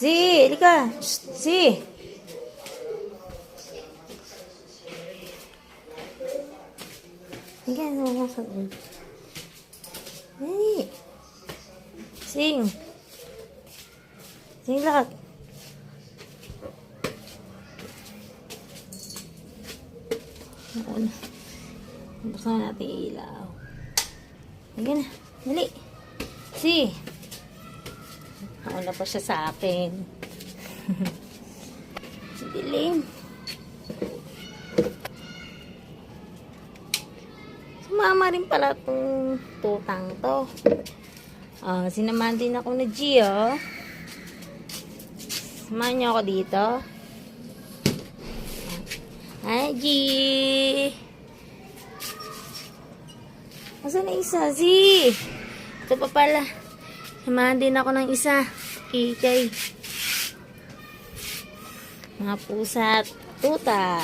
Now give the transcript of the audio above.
Si, halika. Si. Halika, ano sa ulo. Dali. Sing. Sing lahat. Ano? Buksan natin yung ilaw. Halika na. Dali. Si. Nauna pa siya sa akin. Dilim. Sumama rin pala itong tutang to. Sinamahan din ako na Gio. Samahan niyo ako dito. Hi, G. Asan na isa? Si. Ito pa pala. Samahan din ako ng isa. Kikay. Mga pusa at tuta.